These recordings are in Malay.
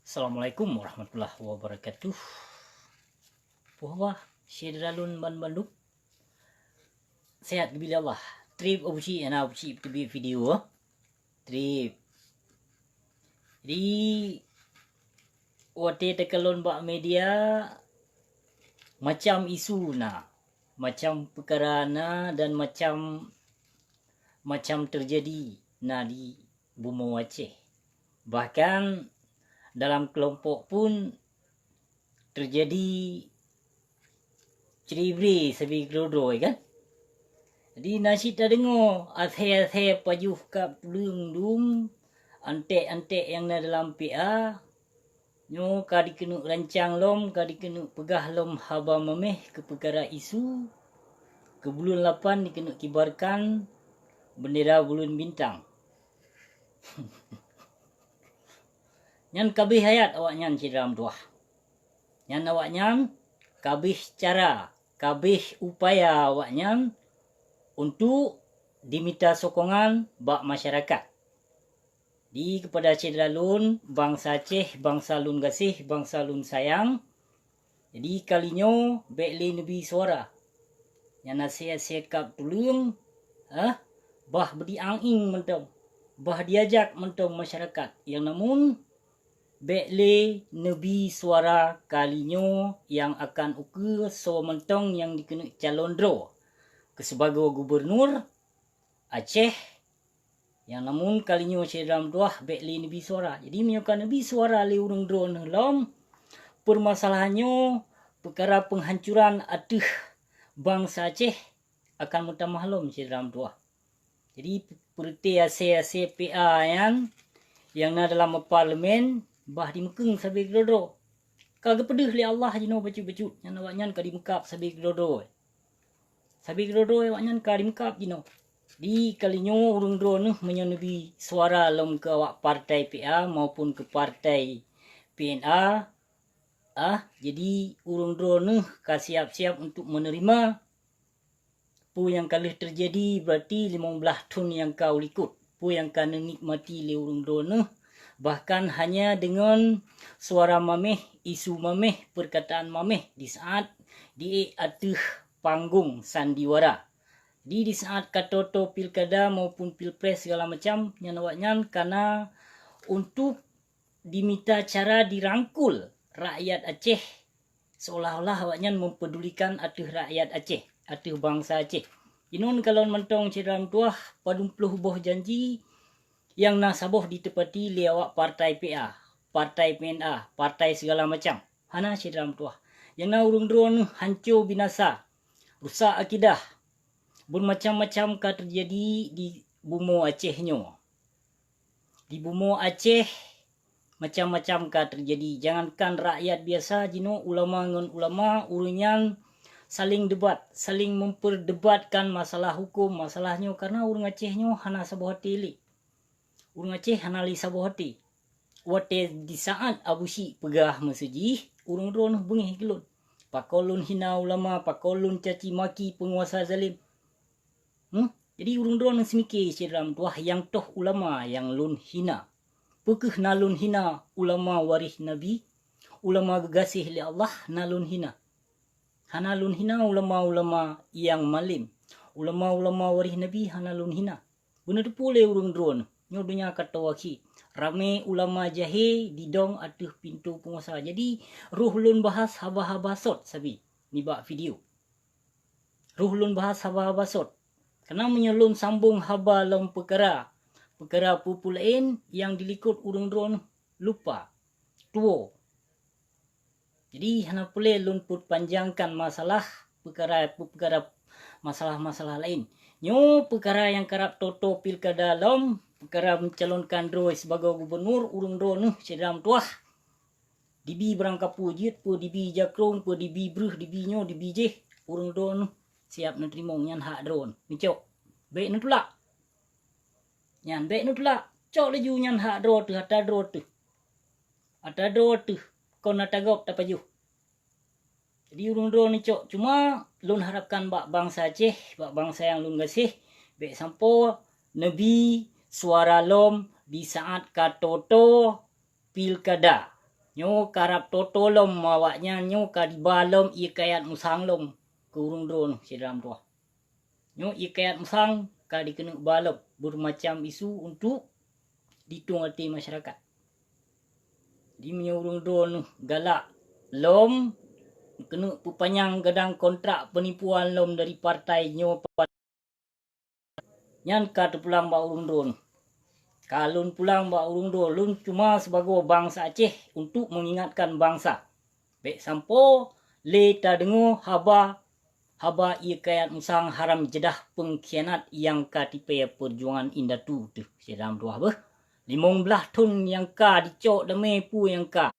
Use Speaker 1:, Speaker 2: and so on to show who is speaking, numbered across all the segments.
Speaker 1: Assalamualaikum warahmatullahi wabarakatuh. Puhwa Syedralun ban Bandung. Sehat bila Allah. Trip obusi ana obusi TV video. Trip. Di wate tekalon bak media macam isu na, macam perkara na dan macam terjadi na di Bumo Aceh. Bahkan dalam kelompok pun terjadi ceribri sebi grodo kan. Jadi nasi tak dengar athe pajuh kap lung dum antek yang na dalam PA nyo kadi kena rancang lom, kadi kena pegah lom haba memeh ke perkara isu ke bulan 8 dikena kibarkan bendera bulan bintang. Nyan kabih hayat awak nyan ciram tuah. Nyan awak nyan kabih cara, kabih upaya awak nyan untuk diminta sokongan bak masyarakat. Di kepada Syedralun, bangsa Aceh, bangsa lun gasih, bangsa lun sayang. Jadi kalinyo bekli nebi suara. Yang nasihat kap tulung, bah berdiang-ing mentong, bah diajak mentong masyarakat. Yang namun bekle nebi suara kalinyo yang akan ukur so mentong yang dikena calon draw ke sebagai gubernur Aceh. Yang namun kalinyo Syedralun tuah bekle nebi suara. Jadi menyokan nebi suara le urung draw nelom permasalahannya perkara penghancuran aduh bangsa Aceh akan mutamah Syedralun tuah. Jadi perti ase PA yang na dalam parlimen bah di mekeng sabi grodo. Kagak pedih li Allah jino bacu-bacu yang awak nyan ka di mekap sabi grodo. Sabi grodo awak nyan ka di mekap jino. Di kalinyo urung dro nuh menyonebi suara lom ke awak partai PA maupun ke partai PNA. Jadi urung dro nuh ka siap-siap untuk menerima pu yang kalih terjadi berarti 15 tahun yang kau likut. Pu yang kan nikmati li urung dro nuh. Bahkan hanya dengan suara mameh, isu mameh, perkataan mameh di saat di atuh panggung sandiwara. Di saat katoto pilkada maupun pilpres segala macam yang awak nyan karena untuk diminta cara dirangkul rakyat Aceh seolah-olah awak nyan mempedulikan atuh rakyat Aceh, atuh bangsa Aceh. Inun kalau mentong Syedralun tuah padumpeluh boh janji yang nasaboh ditepati li awak partai PA, partai PNA, partai segala macam. Hana Syedralun tuah. Yang na urung drone hancur binasa, rusak akidah. Bermacam-macam ka terjadi di Bumo Aceh nyo. Di Bumo Aceh macam-macam ka terjadi. Jangankan rakyat biasa jino ulama ngan ulama urunyan saling debat, saling memperdebatkan masalah hukum, masalahnya karena urung Aceh nyo hana sabuh hati li. Urung Aceh hana li sabuh hati. Wate di saat abusi pegah mesejih, urung drone bengih gelun. Pakolun hina ulama, pakolun caci maki penguasa zalim. Jadi urung drone semikir Syedralun tuah yang toh ulama yang lun hina. Pekeh na lun hina ulama waris Nabi, ulama gegasih li Allah na lun hina. Hana lun hina ulama-ulama yang malim. Ulama-ulama waris Nabi hana lun hina. Benar tu pule urung drone. Nyodonya kata waki. Rame ulama jahe didong atuh pintu penguasa. Jadi ruh lun bahas haba-haba sot sabi. Ni bak video. Ruh lun bahas haba-haba sot. Karena menyelun sambung haba lom perkara pupulain yang dilikut urung drone lupa. Tuo. Jadi hana boleh lun put panjangkan masalah perkara masalah-masalah lain. Nyo perkara yang kerap toto pilkada lom, perkara mencalonkan drone sebagai gubernur urung drone Syedralun tuah. Dibi berangkap pujit, pu dibi jakrong, pu dibi bruh, dibi nyo, dibi jeh, urung drone siap nerima nyan hak drone. Micok. Baik nutulak. Nyan baik nutulak. Cok laju nyan hak drone tu, hata drone tu. Hata drone tu. Kau nak tagap tak pajuh. Jadi urung drone ni cok. Cuma lun harapkan bak bangsa Aceh, bak bangsa yang lun gasih. Baik sampo nebi suara lom di saat katoto pilkada. Nyo karap totolom awaknya nyo kadibalom ia kayat musanglom ke urung drone si dalam tuah. Nyo ia kayat musang kadi kena balop bermacam isu untuk ditung hati masyarakat. Di menyurung drone galak lom kena pupanyang gedang kontrak penipuan lom dari partai nyo nyan kata pulang ba urung drone. Kalun pulang ba urung drone lun cuma sebagai bangsa Aceh untuk mengingatkan bangsa. Bek sampo le ta dengo haba ia kayat musang haram jedah pengkhianat yang katipe perjuangan indatu tu sedam dua beh 15 ton yang ka dicok deme pu yang ka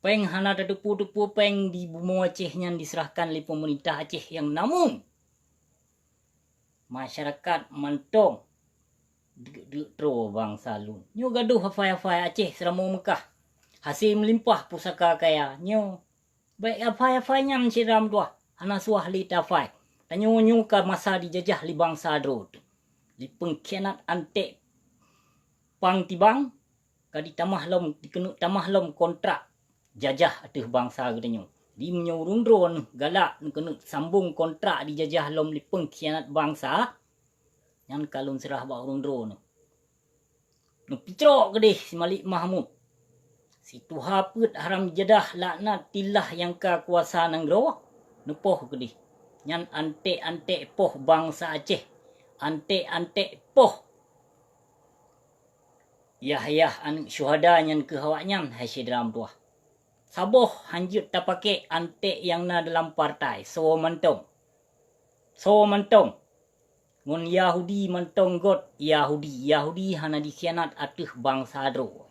Speaker 1: peng hana depu-depu peng di bumi Aceh yang diserahkan oleh pemerintah Aceh yang namun masyarakat mentong tro bangsa lun nyo gaduh hafai-hafai Aceh seramo Mekah hasil melimpah pusaka kaya nyo baik hafai-hafai nyam siram tuah hana suah li tafai tanyo nyo ka masa dijajah li bangsa dro li pengkhianat antek pang tibang kadi tamah lom dikenu tamah lom kontrak jajah ateh bangsa gedenyo di menyorung drone galak kena sambung kontrak dijajah lom li pengkhianat bangsa yang kalun serah ba urung drone no picrok gedeh si Malik Mahmud si tuha put haram jadah laknat tilah yang ka kuasa nang gro nepoh gedeh nyan antek-antek poh bangsa Aceh antek-antek poh Yahya anak syuhada nyan ke hawaknya hai sidram tuah saboh hanjut tak pakai antek yang na dalam partai so mentong ngon Yahudi mentong got Yahudi hana dikhianat ateh bangsa dro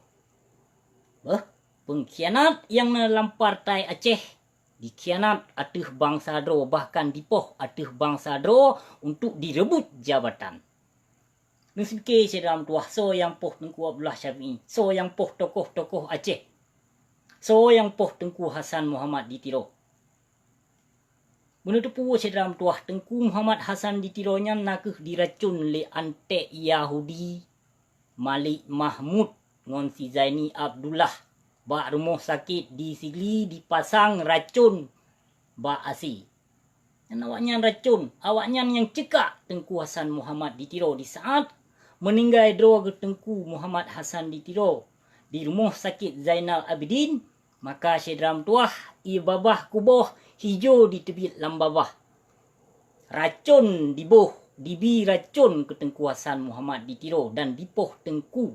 Speaker 1: pengkhianat yang na dalam partai Aceh dikhianat ateh bangsa dro bahkan dipoh ateh bangsa dro untuk direbut jabatan nusike sedam tuah so yang poh Tengku Abdullah Syafi'i so yang poh tokoh-tokoh Aceh so yang poh Tengku Hasan Muhammad ditiro. Benda tepu sedam tuah Tengku Muhammad Hasan ditironya nakeh diracun le antek Yahudi Malik Mahmud ngon si Zaini Abdullah ba rumah sakit di Sigli dipasang racun ba asi. Yang awaknya racun, awaknya yang cekak Tengku Hasan Muhammad ditiro di saat meninggal dro Tengku Muhammad Hasan ditiro di rumah sakit Zainal Abidin. Maka sedram tuah ia babah kuboh hijau di tebit lambabah. Racun dibi racun ke Tengku Hasan Muhammad ditiro dan dipoh Tengku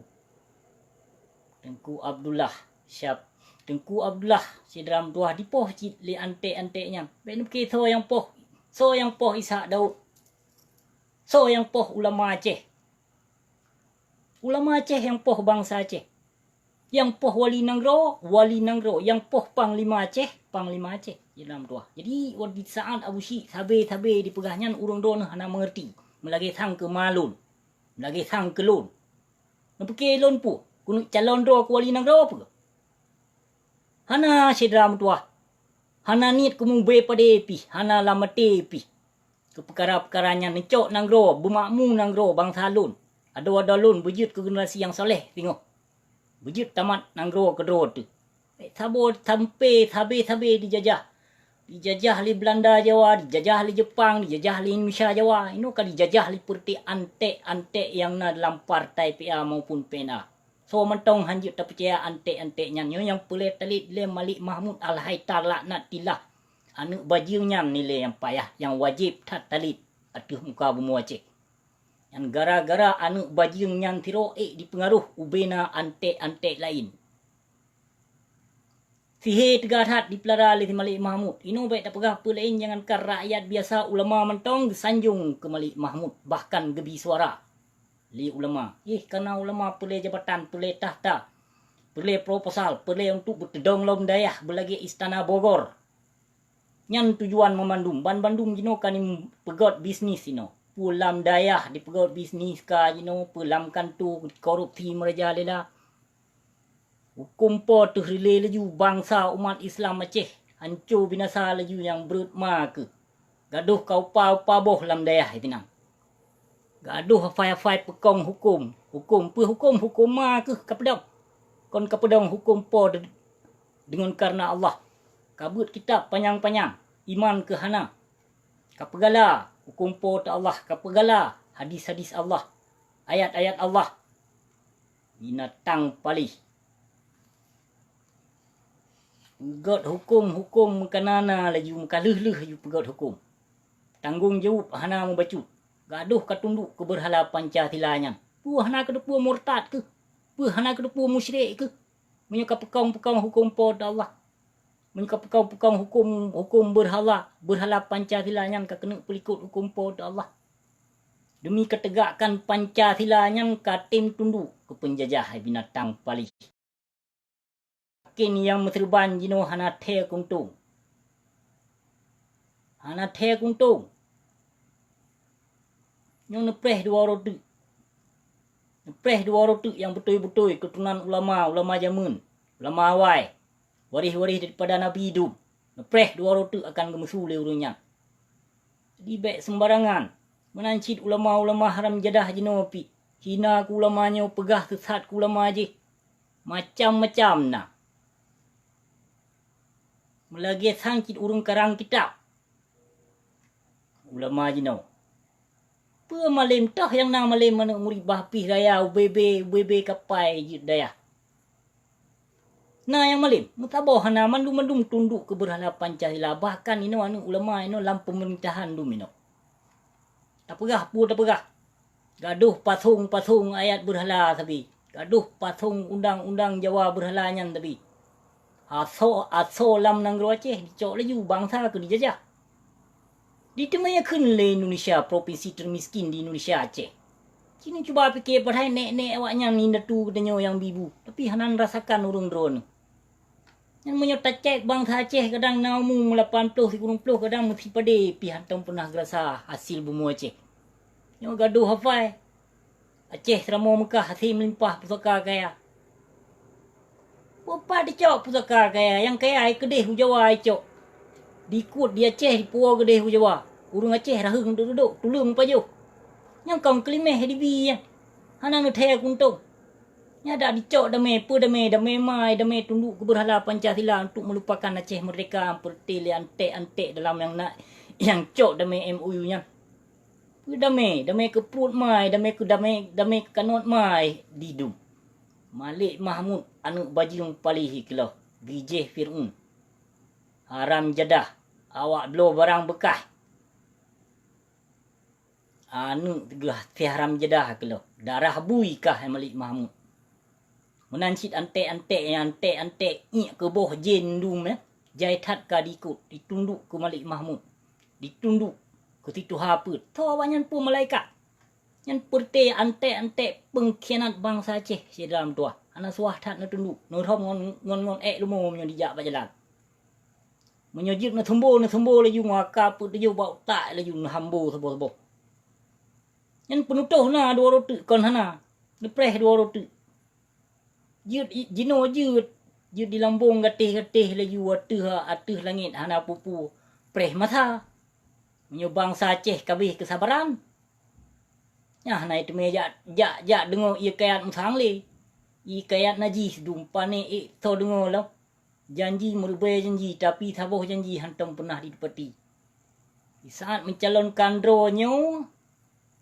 Speaker 1: Abdullah Tengku Abdullah sedram tuah dipoh cit le antek-anteknya. Ben ke so yang poh Ishak Daud. So yang poh ulama Aceh. Ulama Aceh yang poh bangsa Aceh. Yang poh wali nanggro, yang poh panglima Aceh. Dalam tuah. Jadi waktu saat Abu Syik sabe dipegahnya urung don hana mengerti. Melagi thang ke malun. Melagi thang ke lun. Nampak lun pu. Kunuk calon do ke wali nanggro apa ke? Hana sedram tuah. Hana nit kumube pada epi. Hana lamate epi. Ke perkara-perkaranya necok nanggro, bermakmu nanggro bangsa lun. Ada lun berjut ke generasi yang soleh tengok. Berjut tamat nanggro kedua tu. Sabo sampai tabe dijajah. Dijajah li Belanda Jawa, dijajah li Jepang, dijajah li Indonesia Jawa. Ini kan dijajah li perti antek-antek yang na dalam partai PA maupun PNA. So mentong hanjut tak percaya antek-anteknya. Yang pelai talit le Malik Mahmud Al-Haitar laknat tilah. Anak bajinya nilai yang payah, yang wajib tak talit atuh muka bumi Aceh. Yang gara-gara anak bajing yang tiro dipengaruh ubena antek-antek lain. Sihir tegahat dipelara oleh Malik Mahmud. Ino baik tak pegah apa lain jangankan rakyat biasa ulama mentong sanjung ke Malik Mahmud. Bahkan gebi suara li ulama. Kerana ulama pelai jabatan, pelai tahta, pelai proposal, pelai untuk bertedong lom dayah belagi istana Bogor. Yang tujuan memandum. Bandung jino kan pegot bisnis ino. Pulam dayah di pegot bisnis ka jino pulamkan tu korupsi meraja lela. Hukum po tu relay laju bangsa umat Islam Aceh hancur binasa laju yang berutma ke. Gaduh kau upa boh lam dayah itinang. Gaduh hafai-hafai pekong hukum ma ke kapedam. kon kapedang hukum po dengan karena Allah. Kabut kitab panjang-panjang, iman ke hana. Kapegala hukum po ta Allah, kapegala hadis-hadis Allah, ayat-ayat Allah. Binatang palih. Pegot hukum kanana laju mukaleh-leh ju pegot hukum. Tanggung jawab hana membacu. Gaduh katunduk ke berhala Pancasila-nya. Pu hana ke depu murtad ke? Pu hana ke depu musyrik ke? Menyuka pekang-pekang hukum po ta Allah. Menyuka pekang-pekang hukum berhala Pancasila-nya ka kena pelikut hukum po ta Allah. Demi ketegakkan Pancasila-nya ka tim tunduk ke penjajah binatang palih. Kin yang meserban jino hana the kuntung. Hana the kuntung. Yang nepreh dua roti. Nepreh dua roti yang betul-betul keturunan ulama zaman. Ulama awal. Waris-waris daripada Nabi hidup. Nepreh dua roti akan gemesu le urungnya. Jadi baik sembarangan. Menancit ulama-ulama haram jadah jino api. Hina ku ulamanya, pegah sesat ku ulama je. Macam-macam nah. Melagi sangkit urung karang kitab. Ulama jino. Apa malim tah yang nak malim mana muribah pih raya UBB kapai je daya. Nah yang malim, mutabah hana mandum tunduk ke berhala Pancasila. Bahkan ino anu ulama ino dalam pemerintahan dum ino. Tak pegah. Gaduh pasung ayat berhala tapi. Gaduh pasung undang-undang Jawa berhalanya tapi. Aso lam nang Aceh dicok laju bangsa ke dijajah. Ditemukan le Indonesia, provinsi termiskin di Indonesia Aceh. Kini cuba fikir padahal nek awaknya ni datu kedenyo yang bibu. Tapi hanan rasakan urung drone. Yang menyerta cek bangsa Aceh kadang namu 80 90 kadang mesti pade pi hantam pernah gerasa hasil bumi Aceh. Yang gaduh hafai. Aceh seramo Mekah hasil melimpah pusaka kaya. Apa dicok pusaka kaya yang kaya ai kedeh Jawa ai cok. Dikut di Aceh di Pulau Gedeh Jawa. Urung Aceh rahung duduk tulung pajo. Yang kau kelimeh di bi. Hana nu the kuntung. Nya dak dicok damai mai damai tunduk ke berhala Pancasila untuk melupakan Aceh merdeka pertil antek dalam yang cok damai MOU nya. Damai ke perut mai, damai ke kanot mai didum. Malik Mahmud anak bajing palih kilo. Gijeh Fir'un. Haram jadah. Awak belo barang bekas. Anu tegah haram jadah kilo. Darah bui kah Malik Mahmud. Menancit antek iak ke boh jen dum Jaitat ka dikut. Ditunduk ke Malik Mahmud. Ditunduk ke situ haput. Tahu awaknya pun malaikat. Yang perti antek pengkhianat bangsa Aceh si dalam tua. Anak suah tat na tunduk. Nurhom ngon lumo menyo dijak bajalan. Menyojib na thumbo laju ngaka put laju bau tak laju hambo sebo. Yang penutuh na dua roti kon hana. Depreh dua roti. Jut di lambung gatih laju atuh langit hana pupu. Preh mata. Menyo bangsa Aceh kabih kesabaran. Ya hana itu meja jak dengo ia kayat musang le. I kayat najis dumpane to dengo lah. Janji merubah janji tapi saboh janji hantam pernah ditepati. Di saat mencalonkan dronyo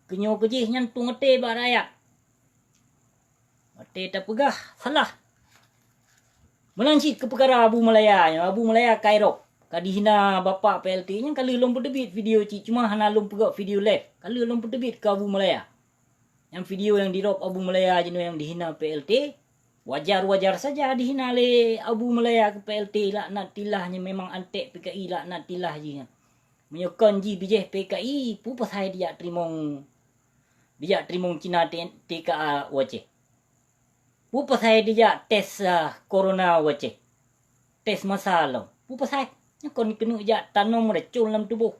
Speaker 1: kenyo kejih nyantung ete ba rakyat. Ete tak pegah salah. Melancit ke perkara Abu Malaya Kairok. Kadihina bapa PLT nya kalau lom berdebit video cuma hana lom pegak video live. Kalau lom berdebit ke Abu Malaya. Yang video yang dirop Abu Malaya jenuh yang dihina PLT. Wajar saja dihina le Abu Malaya ke PLT laknat tilahnya memang antek PKI laknat tilah je. Menyokon ji bijeh PKI pu pasai dia trimong Cina TKA wace. Pu pasai dia tes corona wace. Tes masalah. Pu pasai nyokon kena ja tanom recun dalam tubuh.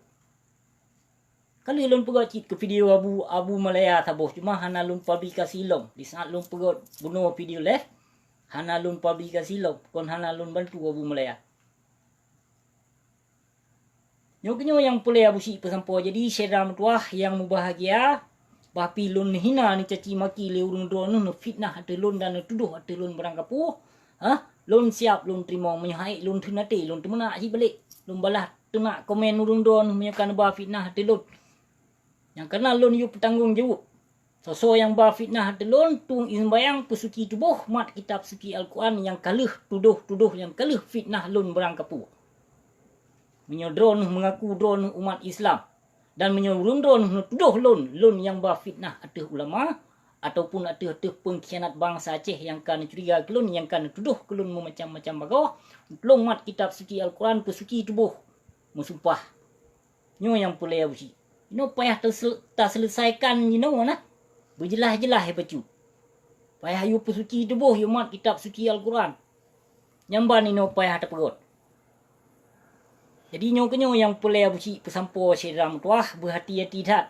Speaker 1: Kalau lom pegot cit ke video Abu Malaya saboh cuma hana lom publikasi lom. Di saat lom pegot bunuh video live hana lom publikasi lom kon hana lom bantu Abu Malaya. Nyoknyo yang pulih Abu si pesampo jadi sedam tuah yang mubahagia Bapi lun hina ni caci maki le urung dron nu fitnah ate lun dan tuduh ate lun barang kapu. Lun siap lun terima menyahai lun tunati lun temena hi balik. Lun balah tena komen urung dron menyakan ba fitnah ate lun. Yang kena lun yu bertanggung jawab. So yang ba fitnah ate lun tung sembayang pesuki tubuh mat kitab suci Al-Quran yang kaluh tuduh yang kaluh fitnah lun barang kapu. Menyodron mengaku dron umat Islam. Dan menyuruh tuduh lun yang berfitnah atau ulama ataupun atau pengkhianat bangsa Aceh yang kan curiga kelun yang kan tuduh kelun macam-macam bagaw lung mat kitab suci Al-Quran pesuci tubuh musumpah nyo yang pulai usi no payah tak selesaikan nah berjelas-jelas bacu payah yu pesuci tubuh yu mat kitab suci Al-Quran nyamban no payah terperut. Jadi nyo yang pulai busi pesampo siram tuah berhati-hati dah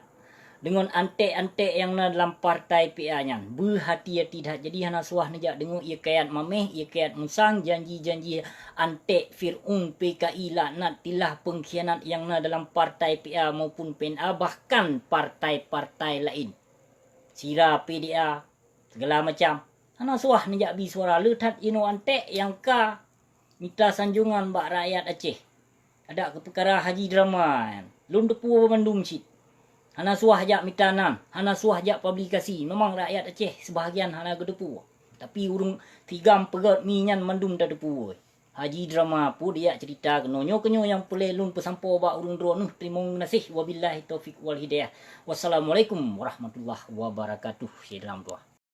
Speaker 1: dengan antek-antek yang na dalam partai PA nya berhati-hati dah. Jadi hana suah nejak dengung ia kayat mameh ia kayat musang janji-janji antek Fir'un PKI laknat tilah pengkhianat yang na dalam partai PA maupun PNA bahkan partai-partai lain. Sira PDA segala macam. Hana suah nejak bi suara letat ino antek yang ka minta sanjungan bak rakyat Aceh. Ada ke perkara haji drama lun depu Bandung cik hana suah jak mitanan hana suah jak publikasi memang rakyat Aceh sebahagian hana ke depu tapi urung tigam pegat minyan mandum dah depu haji drama pu dia cerita kenonyo yang pulai lun pesampo ba urung drone terima kasih wabillahi taufik wal hidayah wassalamualaikum warahmatullahi wabarakatuh. Dalam doa